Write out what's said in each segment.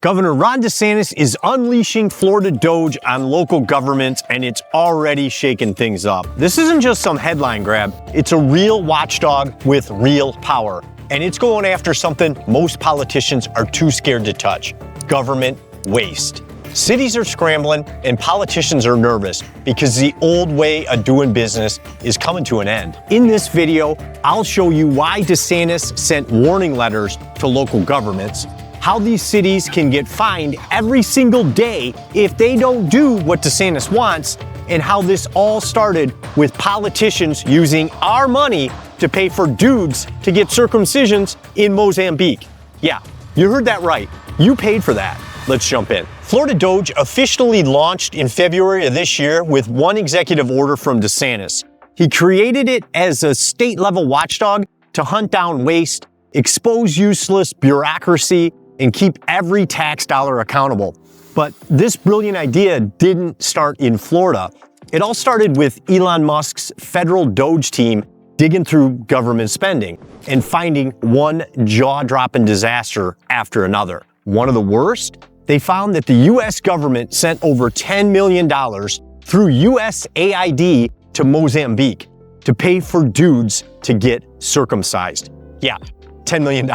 Governor Ron DeSantis is unleashing Florida Doge on local governments, and it's already shaking things up. This isn't just some headline grab. It's a real watchdog with real power. And it's going after something most politicians are too scared to touch: government waste. Cities are scrambling and politicians are nervous because the old way of doing business is coming to an end. In this video, I'll show you why DeSantis sent warning letters to local governments, how these cities can get fined every single day if they don't do what DeSantis wants, and how this all started with politicians using our money to pay for dudes to get circumcisions in Mozambique. Yeah, you heard that right. You paid for that. Let's jump in. Florida Doge officially launched in February of this year with one executive order from DeSantis. He created it as a state-level watchdog to hunt down waste, expose useless bureaucracy, and keep every tax dollar accountable. But this brilliant idea didn't start in Florida. It all started with Elon Musk's federal Doge team digging through government spending and finding one jaw-dropping disaster after another. One of the worst? They found that the U.S. government sent over $10 million through USAID to Mozambique to pay for dudes to get circumcised. Yeah, $10 million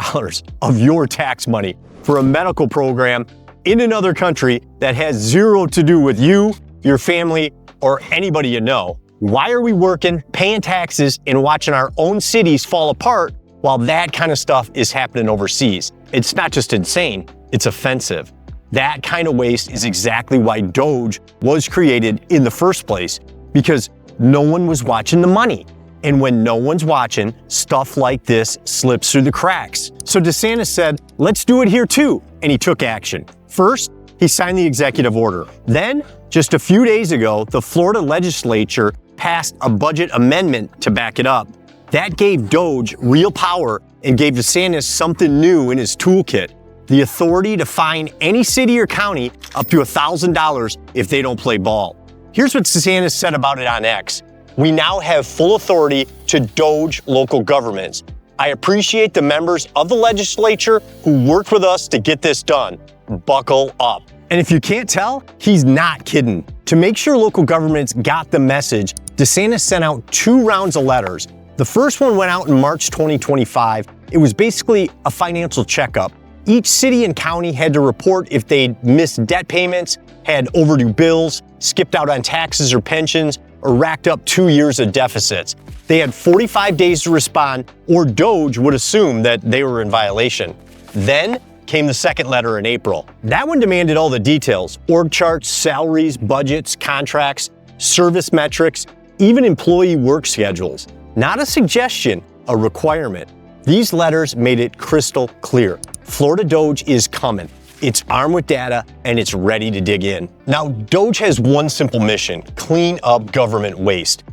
of your tax money for a medical program in another country that has zero to do with you, your family, or anybody you know. Why are we working, paying taxes, and watching our own cities fall apart while that kind of stuff is happening overseas? It's not just insane, it's offensive. That kind of waste is exactly why Doge was created in the first place, because no one was watching the money. And when no one's watching, stuff like this slips through the cracks. So DeSantis said, let's do it here too, and he took action. First, he signed the executive order. Then, just a few days ago, the Florida legislature passed a budget amendment to back it up. That gave Doge real power and gave DeSantis something new in his toolkit: the authority to fine any city or county up to $1,000 if they don't play ball. Here's what DeSantis said about it on X. We now have full authority to Doge local governments. I appreciate the members of the legislature who worked with us to get this done. Buckle up. And if you can't tell, he's not kidding. To make sure local governments got the message, DeSantis sent out 2 rounds of letters. The first one went out in March 2025. It was basically a financial checkup. Each city and county had to report if they'd missed debt payments, had overdue bills, skipped out on taxes or pensions, or racked up 2 years of deficits. They had 45 days to respond, or Doge would assume that they were in violation. Then came the second letter in April. That one demanded all the details: org charts, salaries, budgets, contracts, service metrics, even employee work schedules. Not a suggestion, a requirement. These letters made it crystal clear. Florida Doge is coming. It's armed with data and it's ready to dig in. Now, Doge has one simple mission: clean up government waste.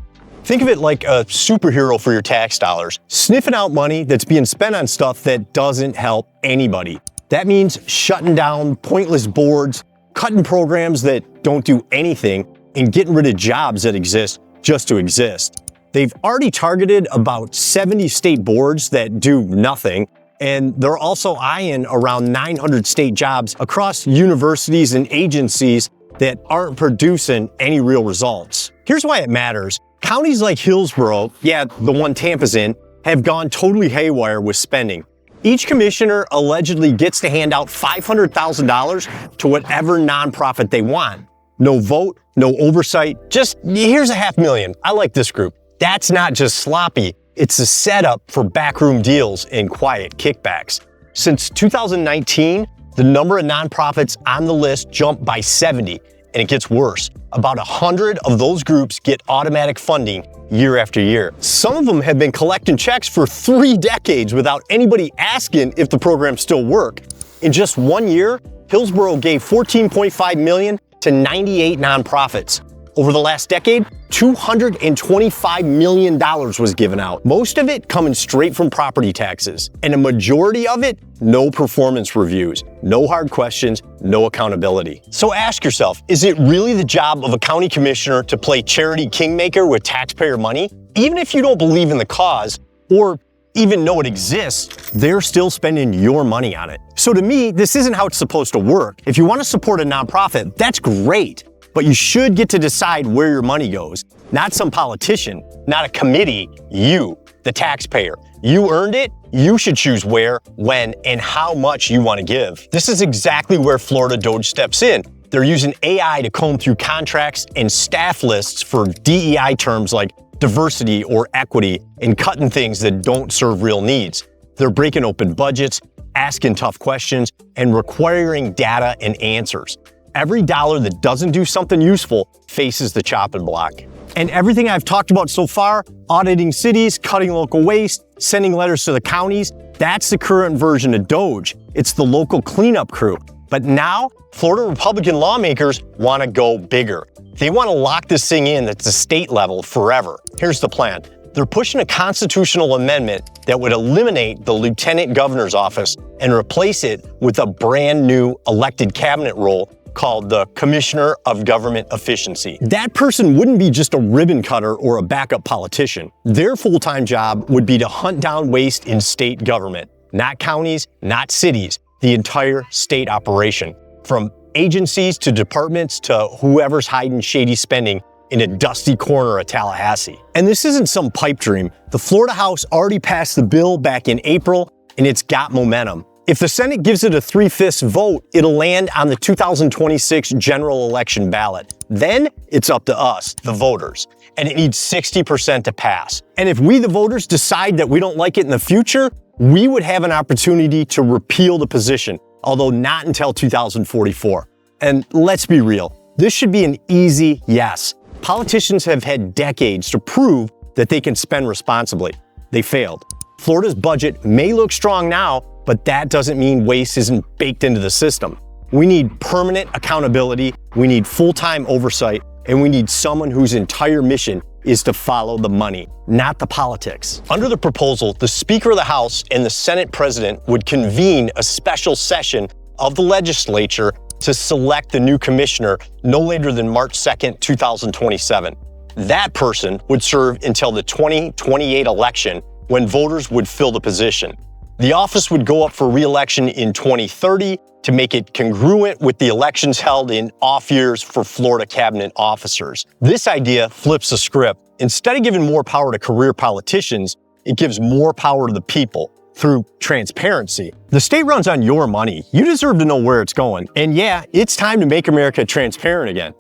Think of it like a superhero for your tax dollars, sniffing out money that's being spent on stuff that doesn't help anybody. That means shutting down pointless boards, cutting programs that don't do anything, and getting rid of jobs that exist just to exist. They've already targeted about 70 state boards that do nothing, and they're also eyeing around 900 state jobs across universities and agencies that aren't producing any real results. Here's why it matters. Counties like Hillsborough, yeah, the one Tampa's in, have gone totally haywire with spending. Each commissioner allegedly gets to hand out $500,000 to whatever nonprofit they want. No vote, no oversight, just here's $500,000. I like this group. That's not just sloppy, it's a setup for backroom deals and quiet kickbacks. Since 2019, the number of nonprofits on the list jumped by 70, and it gets worse. About 100 of those groups get automatic funding year after year. Some of them have been collecting checks for 3 decades without anybody asking if the programs still work. In just 1 year, Hillsborough gave $14.5 million to 98 nonprofits. Over the last decade, $225 million was given out. Most of it coming straight from property taxes, and a majority of it, no performance reviews, no hard questions, no accountability. So ask yourself, is it really the job of a county commissioner to play charity kingmaker with taxpayer money? Even if you don't believe in the cause, or even know it exists, they're still spending your money on it. So to me, this isn't how it's supposed to work. If you want to support a nonprofit, that's great, but you should get to decide where your money goes. Not some politician, not a committee, you, the taxpayer. You earned it, you should choose where, when, and how much you want to give. This is exactly where Florida Doge steps in. They're using AI to comb through contracts and staff lists for DEI terms like diversity or equity and cutting things that don't serve real needs. They're breaking open budgets, asking tough questions, and requiring data and answers. Every dollar that doesn't do something useful faces the chopping block. And everything I've talked about so far, auditing cities, cutting local waste, sending letters to the counties, that's the current version of Doge. It's the local cleanup crew. But now, Florida Republican lawmakers want to go bigger. They want to lock this thing in at the state level forever. Here's the plan. They're pushing a constitutional amendment that would eliminate the lieutenant governor's office and replace it with a brand new elected cabinet role called the Commissioner of Government Efficiency. That person wouldn't be just a ribbon cutter or a backup politician. Their full-time job would be to hunt down waste in state government, not counties, not cities, the entire state operation, from agencies to departments to whoever's hiding shady spending in a dusty corner of Tallahassee. And this isn't some pipe dream. The Florida House already passed the bill back in April, and it's got momentum. If the Senate gives it a 3/5 vote, it'll land on the 2026 general election ballot. Then it's up to us, the voters, and it needs 60% to pass. And if we, the voters, decide that we don't like it in the future, we would have an opportunity to repeal the position, although not until 2044. And let's be real, this should be an easy yes. Politicians have had decades to prove that they can spend responsibly. They failed. Florida's budget may look strong now, but that doesn't mean waste isn't baked into the system. We need permanent accountability, we need full-time oversight, and we need someone whose entire mission is to follow the money, not the politics. Under the proposal, the Speaker of the House and the Senate President would convene a special session of the legislature to select the new commissioner no later than March 2nd, 2027. That person would serve until the 2028 election, when voters would fill the position. The office would go up for re-election in 2030 to make it congruent with the elections held in off years for Florida cabinet officers. This idea flips the script. Instead of giving more power to career politicians, it gives more power to the people through transparency. The state runs on your money. You deserve to know where it's going. And yeah, it's time to make America transparent again.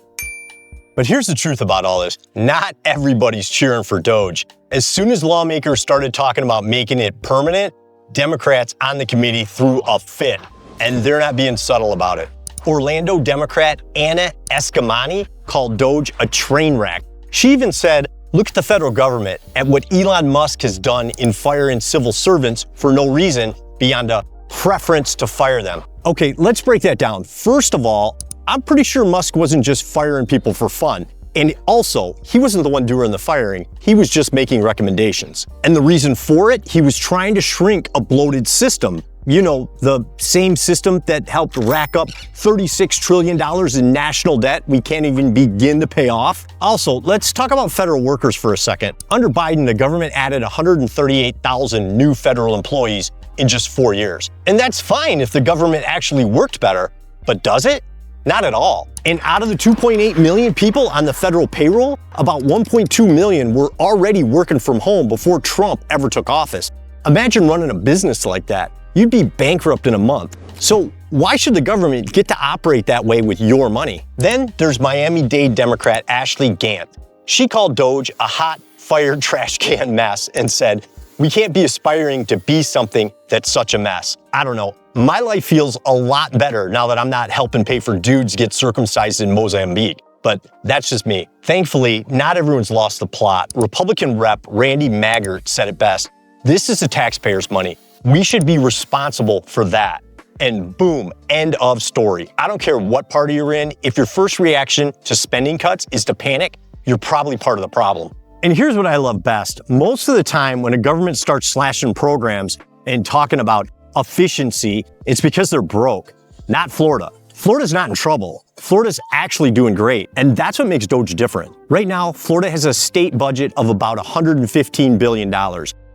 But here's the truth about all this. Not everybody's cheering for Doge. As soon as lawmakers started talking about making it permanent, Democrats on the committee threw a fit, and they're not being subtle about it. Orlando Democrat Anna Escamani called Doge a train wreck. She even said, look at the federal government, at what Elon Musk has done in firing civil servants for no reason beyond a preference to fire them. Okay, let's break that down. First of all, I'm pretty sure Musk wasn't just firing people for fun. And also, he wasn't the one doing the firing, he was just making recommendations. And the reason for it, he was trying to shrink a bloated system. You know, the same system that helped rack up $36 trillion in national debt we can't even begin to pay off. Also, let's talk about federal workers for a second. Under Biden, the government added 138,000 new federal employees in just 4 years. And that's fine if the government actually worked better, but does it? Not at all. And out of the 2.8 million people on the federal payroll, about 1.2 million were already working from home before Trump ever took office. Imagine running a business like that. You'd be bankrupt in a month. So why should the government get to operate that way with your money? Then there's Miami-Dade Democrat Ashley Gant. She called Doge a hot, fired trash can mess and said, we can't be aspiring to be something that's such a mess. I don't know. My life feels a lot better now that I'm not helping pay for dudes get circumcised in Mozambique. But that's just me. Thankfully, not everyone's lost the plot. Republican Rep Randy Maggart said it best. This is the taxpayers' money. We should be responsible for that. And boom, end of story. I don't care what party you're in. If your first reaction to spending cuts is to panic, you're probably part of the problem. And here's what I love best. Most of the time when a government starts slashing programs and talking about efficiency, it's because they're broke. Not Florida. Florida's not in trouble. Florida's actually doing great, and that's what makes Doge different. Right now, Florida has a state budget of about $115 billion.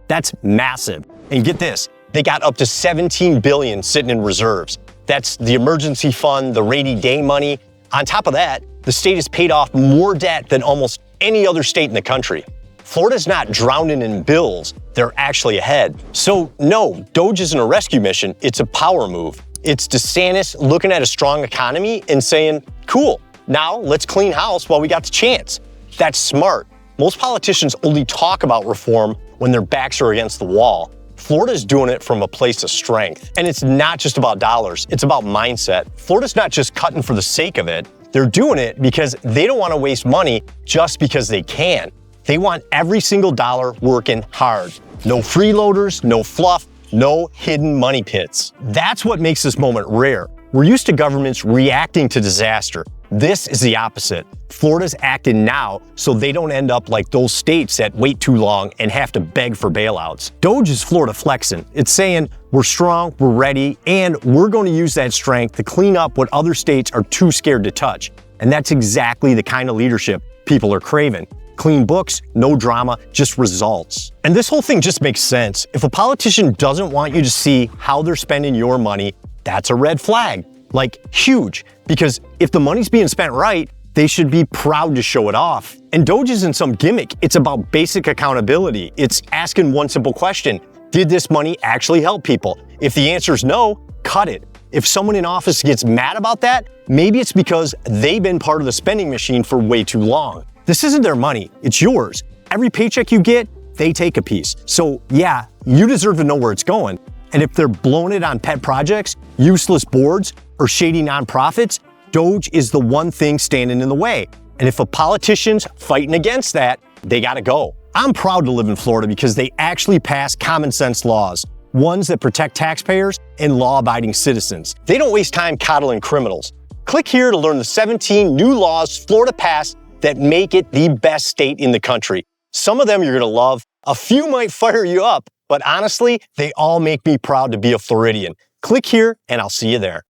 That's massive. And get this, They got up to $17 billion sitting in reserves. That's the emergency fund, the rainy day money. On top of that, the state has paid off more debt than almost any other state in the country. Florida's not drowning in bills, they're actually ahead. So no, Doge isn't a rescue mission, it's a power move. It's DeSantis looking at a strong economy and saying, cool, now let's clean house while we got the chance. That's smart. Most politicians only talk about reform when their backs are against the wall. Florida's doing it from a place of strength. And it's not just about dollars, it's about mindset. Florida's not just cutting for the sake of it. They're doing it because they don't want to waste money just because they can. They want every single dollar working hard. No freeloaders, no fluff, no hidden money pits. That's what makes this moment rare. We're used to governments reacting to disaster. This is the opposite. Florida's acting now so they don't end up like those states that wait too long and have to beg for bailouts. Doge is Florida flexing. It's saying, we're strong, we're ready, and we're going to use that strength to clean up what other states are too scared to touch. And that's exactly the kind of leadership people are craving. Clean books, no drama, just results. And this whole thing just makes sense. If a politician doesn't want you to see how they're spending your money, that's a red flag. Like, huge. Because if the money's being spent right, they should be proud to show it off. And Doge isn't some gimmick, it's about basic accountability. It's asking one simple question: did this money actually help people? If the answer is no, cut it. If someone in office gets mad about that, maybe it's because they've been part of the spending machine for way too long. This isn't their money, it's yours. Every paycheck you get, they take a piece. So yeah, you deserve to know where it's going. And if they're blowing it on pet projects, useless boards, or shady nonprofits, Doge is the one thing standing in the way. And if a politician's fighting against that, they gotta go. I'm proud to live in Florida because they actually pass common sense laws, ones that protect taxpayers and law-abiding citizens. They don't waste time coddling criminals. Click here to learn the 17 new laws Florida passed that make it the best state in the country. Some of them you're gonna love, a few might fire you up, but honestly, they all make me proud to be a Floridian. Click here and I'll see you there.